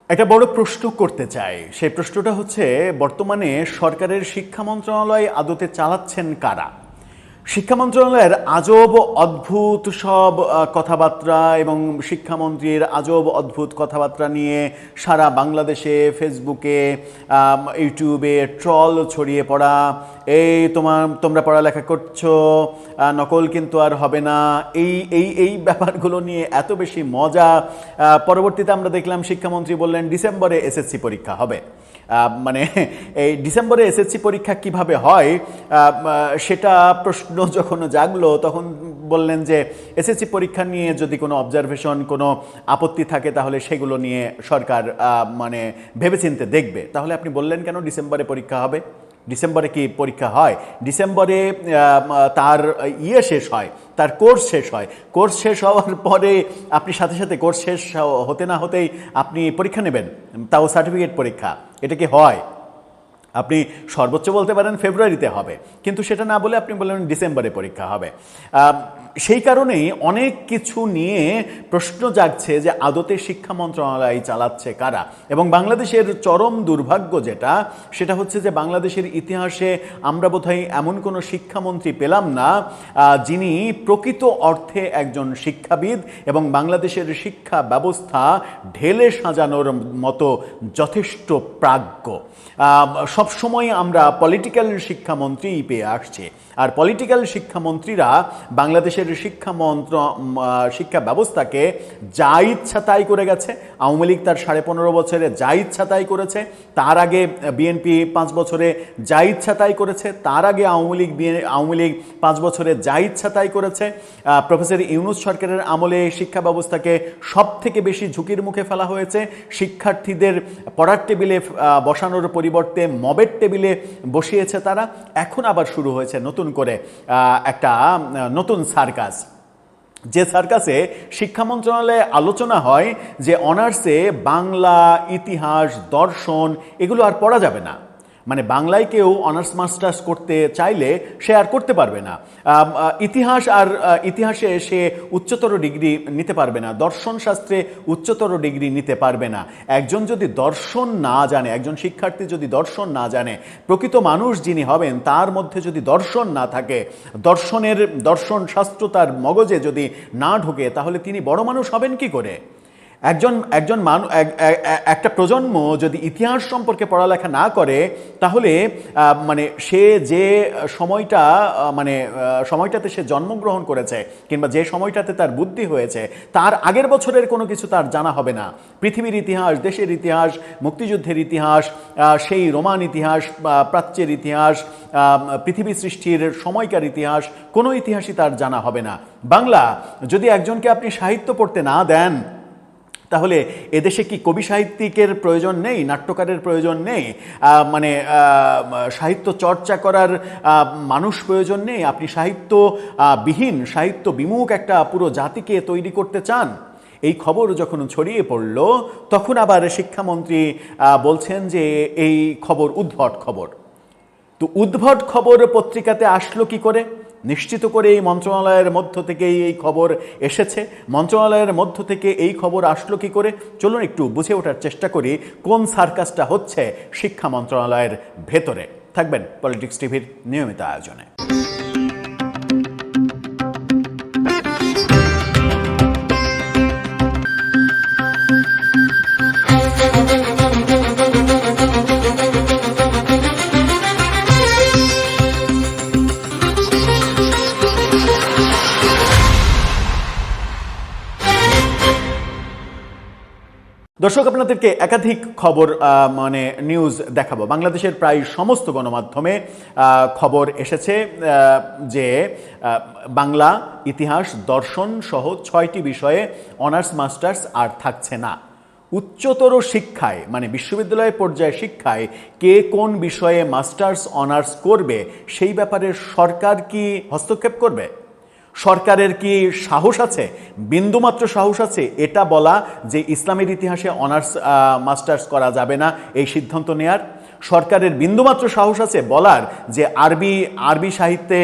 একটা বড় প্রশ্ন করতে চাই। সেই প্রশ্নটা হচ্ছে, বর্তমানে সরকারের শিক্ষা মন্ত্রণালয় আদতে চালাচ্ছেন কারা? শিক্ষা মন্ত্রণালয়ের আজব অদ্ভুত সব কথাবার্তা এবং শিক্ষামন্ত্রীর আজব অদ্ভুত কথাবার্তা নিয়ে সারা বাংলাদেশে ফেসবুকে, ইউটিউবে ট্রল ছড়িয়ে পড়া। তোমরা পড়ালেখা করছো, নকল কিন্তু আর হবে না, এই এই এই ব্যাপারগুলো নিয়ে এত বেশি মজা। পরবর্তীতে আমরা দেখলাম শিক্ষামন্ত্রী বললেন ডিসেম্বরে এসএসসি পরীক্ষা হবে। মানে এই ডিসেম্বরে এসএসসি পরীক্ষা কিভাবে হয় সেটা প্রশ্ন যখন জাগলো, তখন বললেন যে এসএসসি পরীক্ষা নিয়ে যদি কোনো অবজারভেশন, কোনো আপত্তি থাকে তাহলে সেগুলো নিয়ে সরকার মানে ভেবেচিন্তে দেখবে। তাহলে আপনি বললেন কেন ডিসেম্বরে পরীক্ষা হবে? ডিসেম্বরে কি পরীক্ষা হয়? ডিসেম্বরে তার শেষ হয়, তার কোর্স শেষ হয়। কোর্স শেষ হওয়ার পরে আপনি সাথে সাথে কোর্স শেষ হতে না হতেই আপনি পরীক্ষা নেবেন, তাও সার্টিফিকেট পরীক্ষা। এটা কি হয়? আপনি সর্বোচ্চ বলতে পারেন ফেব্রুয়ারিতে হবে, কিন্তু সেটা না বলে আপনি বললেন ডিসেম্বরে পরীক্ষা হবে। সেই কারণেই অনেক কিছু নিয়ে প্রশ্ন জাগছে যে আদতে শিক্ষা মন্ত্রণালয় চালাচ্ছে কারা। এবং বাংলাদেশের চরম দুর্ভাগ্য সেটা হচ্ছে যে বাংলাদেশের ইতিহাসে আমরা বোধহয় এমন কোনো শিক্ষামন্ত্রী পেলাম না যিনি প্রকৃত অর্থে একজন শিক্ষাবিদ এবং বাংলাদেশের শিক্ষা ব্যবস্থা ঢেলে সাজানোর মতো যথেষ্ট প্রাজ্ঞ। সবসময় আমরা পলিটিক্যাল শিক্ষামন্ত্রীই পেয়ে আসছি, আর পলিটিক্যাল শিক্ষামন্ত্রীরা বাংলাদেশের শিক্ষা ব্যবস্থাকে যা ইচ্ছা তাই করে গেছে। আওয়ামী লীগ তার 15.5 বছরে যা ইচ্ছা তাই করেছে, তার আগে বিএনপি 5 বছরে যা ইচ্ছা তাই করেছে, তার আগে আওয়ামী লীগ 5 বছরে যা ইচ্ছা তাই করেছে। প্রফেসর ইউনূস সরকারের আমলে শিক্ষা ব্যবস্থাকে সব থেকে বেশি ঝুঁকির মুখে ফেলা হয়েছে। শিক্ষার্থীদের পড়ার টেবিলে বসানোর পরিবর্তে মবের টেবিলে বসিয়েছে তারা। এখন আবার শুরু হয়েছে নতুন করে একটা নতুন সার্কাস, যে সার্কাসে শিক্ষা মন্ত্রণালয়ে আলোচনা হয় যে অনার্সে বাংলা, ইতিহাস, দর্শন এগুলো আর পড়া যাবে না। মানে বাংলায় কেউ অনার্স মাস্টার্স করতে চাইলে সে আর করতে পারবে না। ইতিহাসে সে উচ্চতর ডিগ্রি নিতে পারবে না, দর্শন শাস্ত্রে উচ্চতর ডিগ্রি নিতে পারবে না। একজন যদি দর্শন না জানে, একজন শিক্ষার্থী যদি দর্শন না জানে, প্রকৃত মানুষ যিনি হবেন তার মধ্যে যদি দর্শন না থাকে, দর্শন শাস্ত্র তার মগজে যদি না ঢোকে, তাহলে তিনি বড় মানুষ হবেন কি করে? একটা প্রজন্ম যদি ইতিহাস সম্পর্কে পড়ালেখা না করে, তাহলে মানে সে যে সময়টাতে সে জন্মগ্রহণ করেছে কিংবা যে সময়টাতে তার বুদ্ধি হয়েছে, তার আগের বছরের কোনো কিছু তার জানা হবে না। পৃথিবীর ইতিহাস, দেশের ইতিহাস, মুক্তিযুদ্ধের ইতিহাস, সেই রোমান ইতিহাস, প্রাচ্যের ইতিহাস, পৃথিবী সৃষ্টির সময়কার ইতিহাস, কোনো ইতিহাসই তার জানা হবে না। বাংলা যদি একজনকে আপনি সাহিত্য পড়তে না দেন, তাহলে এদেশে কি কবি সাহিত্যিকের প্রয়োজন নেই? নাট্যকারের প্রয়োজন নেই? মানে সাহিত্য চর্চা করার মানুষ প্রয়োজন নেই? আপনি সাহিত্য বিমুখ একটা পুরো জাতিকে তৈরি করতে চান? এই খবর যখন ছড়িয়ে পড়ল, তখন আবার শিক্ষামন্ত্রী বলছেন যে এই খবর উদ্ভট খবর। তো উদ্ভট খবর পত্রিকাতে আসলো কি করে? নিশ্চিত করে এই মন্ত্রণালয়ের মধ্য থেকেই এই খবর এসেছে। মন্ত্রণালয়ের মধ্য থেকে এই খবর আসলো কি করে? চলুন একটু বুঝে ওঠার চেষ্টা করি কোন সার্কাসটা হচ্ছে শিক্ষা মন্ত্রণালয়ের ভেতরে। থাকবেন পলিটিক্স টিভির নিয়মিত আয়োজনে। দর্শক, আপনাদেরকে একাধিক খবর নিউজ দেখাবো। বাংলাদেশের প্রায় সমস্ত গণমাধ্যমে খবর এসেছে যে বাংলা, ইতিহাস, দর্শন সহ 6টি বিষয়ে অনার্স মাস্টার্স আর থাকছে না। উচ্চতর শিক্ষায় মানে বিশ্ববিদ্যালয় পর্যায়ে শিক্ষায় কে কোন বিষয়ে মাস্টার্স অনার্স করবে সেই ব্যাপারে সরকার কি হস্তক্ষেপ করবে? সরকারের কি সাহস আছে, বিন্দুমাত্র সাহস আছে এটা বলা যে ইসলামের ইতিহাসে অনার্স মাস্টার্স করা যাবে না এই সিদ্ধান্ত নেয়ার? সরকারের বিন্দুমাত্র সাহস আছে বলার যে আরবি সাহিত্যে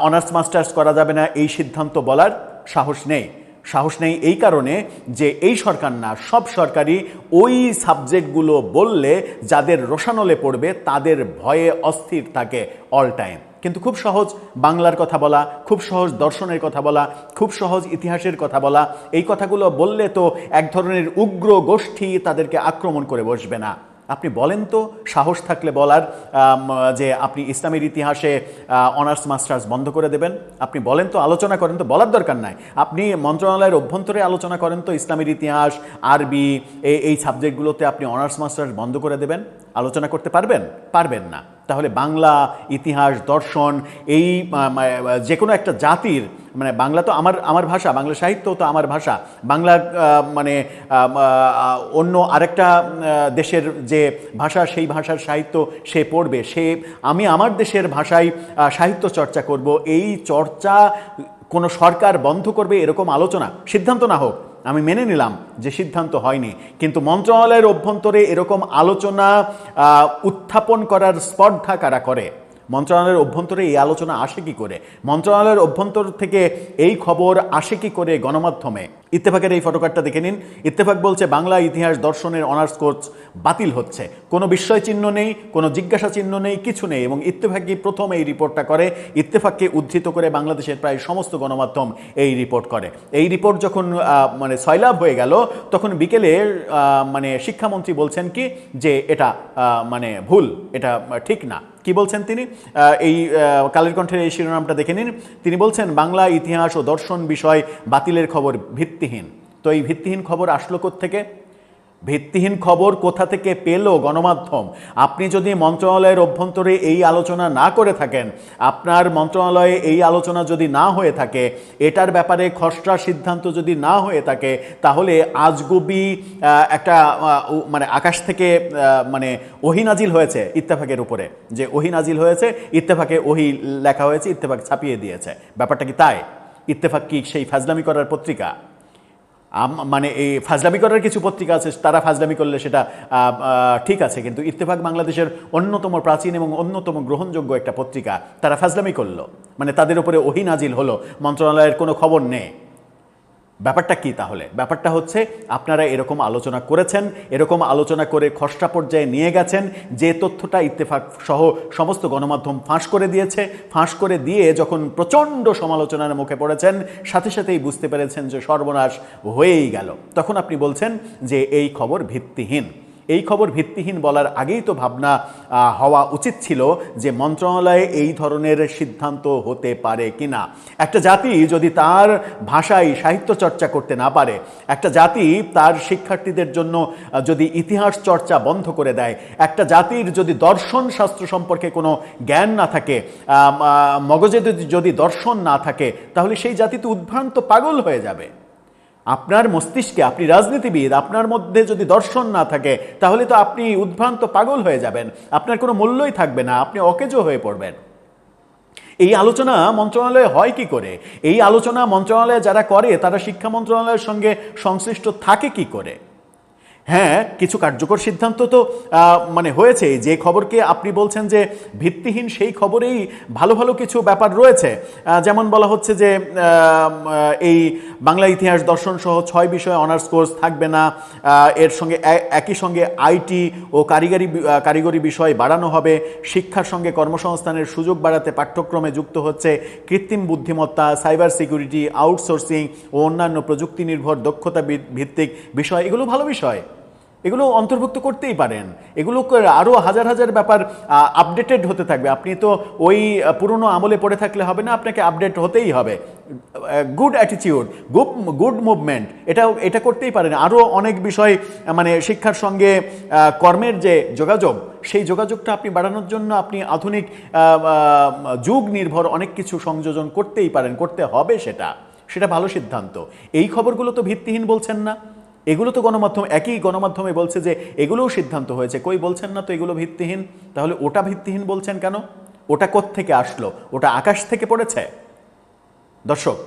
অনার্স মাস্টার্স করা যাবে না এই সিদ্ধান্ত বলার? সাহস নেই। সাহস নেই এই কারণে যে এই সরকার না, সব সরকারই ওই সাবজেক্টগুলো বললে যাদের রোষানলে পড়বে তাদের ভয়ে অস্থির থাকে অল টাইম। কিন্তু খুব সহজ বাংলার কথা বলা, খুব সহজ দর্শনের কথা বলা, খুব সহজ ইতিহাসের কথা বলা। এই কথাগুলো বললে তো এক ধরনের উগ্র গোষ্ঠী তাদেরকে আক্রমণ করে বসবে না। আপনি বলেন তো, সাহস থাকলে বলার যে আপনি ইসলামের ইতিহাসে অনার্স মাস্টার্স বন্ধ করে দেবেন। আপনি বলেন তো, আলোচনা করেন তো, বলার দরকার নাই। আপনি মন্ত্রণালয়ের অভ্যন্তরে আলোচনা করেন তো, ইসলামের ইতিহাস, আরবি, এই সাবজেক্টগুলোতে আপনি অনার্স মাস্টার্স বন্ধ করে দেবেন। আলোচনা করতে পারবেন? পারবেন না। তাহলে বাংলা, ইতিহাস, দর্শন, এই যে কোনো একটা জাতির, মানে বাংলা তো আমার ভাষা, বাংলা সাহিত্য তো আমার ভাষা, বাংলা মানে অন্য আরেকটা দেশের যে ভাষা, সেই ভাষার সাহিত্য সে পড়বে, আমি আমার দেশের ভাষায় সাহিত্য চর্চা করব। এই চর্চা কোনো সরকার বন্ধ করবে এরকম আলোচনা, সিদ্ধান্ত না হোক, আমি মেনে নিলাম যে সিদ্ধান্ত হয়নি, কিন্তু মন্ত্রণালয়ের অভ্যন্তরে এরকম আলোচনা উত্থাপন করার স্পর্ধা কারা করে? মন্ত্রণালয়ের অভ্যন্তরে এই আলোচনা আসে কি করে? মন্ত্রণালয়ের অভ্যন্তর থেকে এই খবর আসে কি করে গণমাধ্যমে? ইত্তেফাকের এই ফটোকার্ডটা দেখে নিন। ইত্তেফাক বলছে বাংলা, ইতিহাস, দর্শনের অনার্স কোর্স বাতিল হচ্ছে। কোনো বিস্ময় চিহ্ন নেই, কোনো জিজ্ঞাসা চিহ্ন নেই, কিছু নেই। এবং ইত্তেফাকই প্রথম এই রিপোর্টটা করে। ইত্তেফাককে উদ্ধৃত করে বাংলাদেশের প্রায় সমস্ত গণমাধ্যম এই রিপোর্ট করে। এই রিপোর্ট যখন মানে সয়লাভ হয়ে গেল, তখন বিকেলে মানে শিক্ষামন্ত্রী বলছেন কি যে এটা মানে ভুল, এটা ঠিক না। কি বলছেন তিনি? এই কালের কণ্ঠের এই শিরোনামটা দেখে নিন। তিনি বলছেন বাংলা, ইতিহাস ও দর্শন বিষয় বাতিলের খবর ভিত্তিহীন। তো এই ভিত্তিহীন খবর আসলো কোত্থেকে? ভিত্তিহীন খবর কোথা থেকে পেল গণমাধ্যম? আপনি যদি মন্ত্রণালয়ের অভ্যন্তরে এই আলোচনা না করে থাকেন, আপনার মন্ত্রণালয়ে এই আলোচনা যদি না হয়ে থাকে, এটার ব্যাপারে খসড়া সিদ্ধান্ত যদি না হয়ে থাকে, তাহলে আজগুবি একটা মানে আকাশ থেকে মানে ওহী নাজিল হয়েছে ইত্তেফাকের উপরে, যে ওহী নাজিল হয়েছে, ইত্তেফাকে ওহী লেখা হয়েছে, ইত্তেফাক ছাপিয়ে দিয়েছে। ব্যাপারটা কি তাই? ইত্তেফাক কি সেই ফাজলামি করার পত্রিকা? মানে এই ফাজলামি করার কিছু পত্রিকা আছে, তারা ফাজলামি করলে সেটা ঠিক আছে, কিন্তু ইত্তেফাক বাংলাদেশের অন্যতম প্রাচীন এবং অন্যতম গ্রহণযোগ্য একটা পত্রিকা, তারা ফাজলামি করলো, মানে তাদের উপরে ওহী নাজিল হলো, মন্ত্রণালয়ের কোনো খবর নেই। ব্যাপারটা কি তাহলে? ব্যাপারটা হচ্ছে আপনারা এরকম আলোচনা করেছেন, এরকম আলোচনা করে খসড়া পর্যায়ে নিয়ে গেছেন, যে তথ্যটা ইত্তেফাক সহ সমস্ত গণমাধ্যম ফাঁস করে দিয়েছে। ফাঁস করে দিয়ে যখন প্রচণ্ড সমালোচনার মুখে পড়েছেন, সাথে সাথেই বুঝতে পেরেছেন যে সর্বনাশ হয়েই গেল, তখন আপনি বলছেন যে এই খবর ভিত্তিহীন। এই খবর ভিত্তিহীন বলার আগেই তো ভাবনা হওয়া উচিত ছিল যে মন্ত্রণালয়ে এই ধরনের সিদ্ধান্ত হতে পারে কিনা। একটা জাতি যদি তার ভাষায় সাহিত্য চর্চা করতে না পারে, একটা জাতি তার শিক্ষার্থীদের জন্য যদি ইতিহাস চর্চা বন্ধ করে দেয়, একটা জাতির যদি দর্শন শাস্ত্র সম্পর্কে কোনো জ্ঞান না থাকে, মগজে যদি দর্শন না থাকে, তাহলে সেই জাতি তো উদ্ভ্রান্ত পাগল হয়ে যাবে। আপনার মস্তিষ্কে, আপনি রাজনীতিবিদ, আপনার মধ্যে যদি দর্শন না থাকে, তাহলে তো আপনি উদ্ভ্রান্ত পাগল হয়ে যাবেন, আপনার কোনো মূল্যই থাকবে না, আপনি অকেজো হয়ে পড়বেন। এই আলোচনা মন্ত্রণালয়ে হয় কি করে? এই আলোচনা মন্ত্রণালয়ে যারা করে তারা শিক্ষা মন্ত্রণালয়ের সঙ্গে সংশ্লিষ্ট থাকে কি করে? হ্যাঁ, কিছু কার্যকর সিদ্ধান্ত তো মানে হয়েছে। যে খবরকে আপনি বলছেন যে ভিত্তিহীন, সেই খবরেই ভালো ভালো কিছু ব্যাপার রয়েছে। যেমন বলা হচ্ছে যে এই বাংলা, ইতিহাস, দর্শন সহ 6 বিষয়ে অনার্স কোর্স থাকবে না। এর সঙ্গে একই সঙ্গে আইটি ও কারিগরি বিষয় বাড়ানো হবে। শিক্ষার সঙ্গে কর্মসংস্থানের সুযোগ বাড়াতে পাঠ্যক্রমে যুক্ত হচ্ছে কৃত্রিম বুদ্ধিমত্তা, সাইবার সিকিউরিটি, আউটসোর্সিং ও অন্যান্য প্রযুক্তি নির্ভর দক্ষতা ভিত্তিক বিষয়। এগুলো ভালো বিষয়, এগুলো অন্তর্ভুক্ত করতেই পারেন। এগুলো আরও হাজার হাজার ব্যাপার আপডেটেড হতে থাকবে। আপনি তো ওই পুরনো আমলে পড়ে থাকলে হবে না, আপনাকে আপডেট হতেই হবে। গুড অ্যাটিটিউড, গুড মুভমেন্ট, এটা করতেই পারেন। আরও অনেক বিষয়, মানে শিক্ষার সঙ্গে কর্মের যে যোগাযোগ, সেই যোগাযোগটা আপনি বাড়ানোর জন্য আপনি আধুনিক যুগ নির্ভর অনেক কিছু সংযোজন করতেই পারেন, করতে হবে। সেটা ভালো সিদ্ধান্ত। এই খবরগুলো তো ভিত্তিহীন বলছেন না। এগুলো তো গণমাধ্যম, একই গণমাধ্যমে বলছে যে এগুলোও সিদ্ধান্ত হয়েছে, কই বলছেন না তো এগুলো ভিত্তিহীন। তাহলে ওটা ভিত্তিহীন বলছেন কেন? ওটা কোত্থেকে আসলো? ওটা আকাশ থেকে পড়েছে? দর্শক,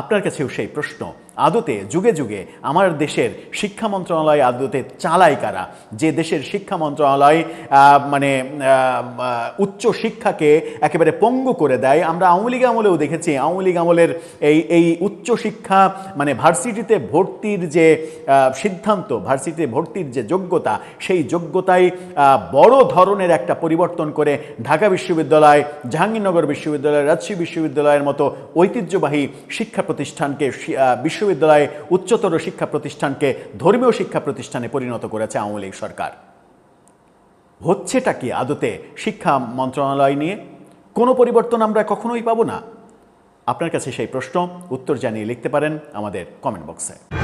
আপনার কাছেও সেই প্রশ্ন। আদতে যুগে যুগে আমার দেশের শিক্ষা মন্ত্রণালয় আদতে চালায় কারা? যে দেশের শিক্ষা মন্ত্রণালয় মানে উচ্চ শিক্ষাকে একেবারে পঙ্গু করে দেয়। আমরা আওয়ামী লীগ আমলেও দেখেছি, আওয়ামী লীগ আমলের এই উচ্চ শিক্ষা মানে ভার্সিটিতে ভর্তির যে সিদ্ধান্ত, ভার্সিটিতে ভর্তির যে যোগ্যতা, সেই যোগ্যতায় বড় ধরনের একটা পরিবর্তন করে ঢাকা বিশ্ববিদ্যালয়, জাহাঙ্গীরনগর বিশ্ববিদ্যালয়, রাজশাহী বিশ্ববিদ্যালয়ের মতো ঐতিহ্যবাহী শিক্ষা প্রতিষ্ঠানকে, বিশ্ববিদ্যালয়ে উচ্চতর শিক্ষা প্রতিষ্ঠানকে ধর্মীয় শিক্ষা প্রতিষ্ঠানে পরিণত করেছে আওয়ামী লীগ সরকার। হচ্ছেটা কি আদতে শিক্ষা মন্ত্রণালয় নিয়ে? কোনো পরিবর্তন আমরা কখনোই পাবো না। আপনার কাছে সেই প্রশ্ন, উত্তর জানিয়ে লিখতে পারেন আমাদের কমেন্ট বক্সে।